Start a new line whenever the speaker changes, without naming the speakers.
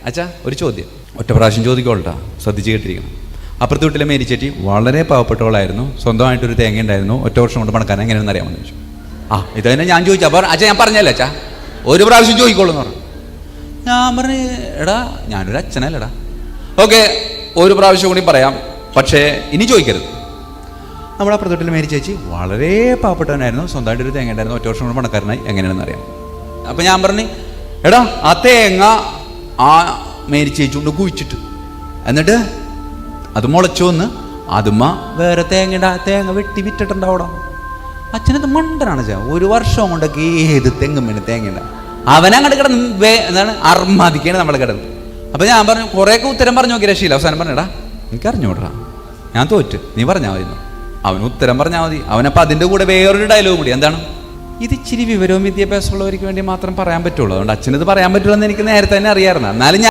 അച്ഛാ ഒരു ചോദ്യം, ഒറ്റ പ്രാവശ്യം ചോദിക്കോളട്ടാ, ശ്രദ്ധിച്ച് കേട്ടിരിക്കണം. അപ്പുറത്തെ വീട്ടിലെ മേരിച്ചേട്ടി വളരെ പാവപ്പെട്ടവളായിരുന്നു, സ്വന്തമായിട്ടൊരു തേങ്ങ ഉണ്ടായിരുന്നു, ഒറ്റ വർഷം കൊണ്ട് പണക്കാൻ എങ്ങനെയാണെന്ന് അറിയാമെന്ന് ചോദിച്ചു. ഇത് തന്നെ ഞാൻ ചോദിച്ചു. അപ്പോൾ അച്ഛാ ഞാൻ പറഞ്ഞല്ലേ അച്ഛാ ഒരു പ്രാവശ്യം ചോദിക്കോളൂ എന്ന് പറഞ്ഞു. ഞാൻ പറഞ്ഞു എടാ ഞാനൊരു അച്ഛനല്ലടാ. ഓക്കെ, ഒരു പ്രാവശ്യം കൂടി പറയാം, പക്ഷേ ഇനി ചോദിക്കരുത്. നമ്മുടെ അപ്പുറത്തെ വീട്ടിലെ മേരി ചേച്ചി വളരെ പാവപ്പെട്ടവനായിരുന്നു, സ്വന്തമായിട്ടൊരു തേങ്ങ ഉണ്ടായിരുന്നു, ഒറ്റ വർഷം കൊണ്ട് പണക്കാരനായി, എങ്ങനെയാണെന്ന് അറിയാം. അപ്പം ഞാൻ പറഞ്ഞു എടാ ആ തേങ്ങ ആ മേരി ചേച്ചി കൊണ്ട് കുഴിച്ചിട്ട് എന്നിട്ട് അത് മുളച്ചു വന്ന് അതുമ്മ വേറെ തേങ്ങ വെട്ടി വിറ്റിട്ടുണ്ടാവടാ. അച്ഛനത് മണ്ടനാണ് ചാ, ഒരു വർഷം കൊണ്ടൊക്കെ ഏത് തെങ്ങും വേണം തേങ്ങ അവനങ്ങോട്ട് കിടന്ന് എന്താണ് അർമാദിക്കാണ് നമ്മൾ കിടന്ന്. അപ്പം ഞാൻ പറഞ്ഞു കുറേയൊക്കെ ഉത്തരം പറഞ്ഞു നോക്കി രക്ഷയില്ല. അവസാനം പറഞ്ഞടാ എനിക്ക് അറിഞ്ഞോടാ, ഞാൻ തോറ്റ്, നീ പറഞ്ഞാൽ മതി. അവന് ഉത്തരം പറഞ്ഞാൽ മതി. അവനപ്പം അതിൻ്റെ കൂടെ വേറൊരു ഡയലോഗ് കൂടി, എന്താണ് ഇത് ഇച്ചിരി വിവരവും വിദ്യാഭ്യാസമുള്ളവർക്ക് വേണ്ടി മാത്രം പറയാൻ പറ്റുള്ളൂ, അതുകൊണ്ട് അച്ഛനത് പറയാൻ പറ്റുള്ളൂ എന്ന് എനിക്ക് നേരത്തെ തന്നെ അറിയാമായിരുന്നു. എന്നാലും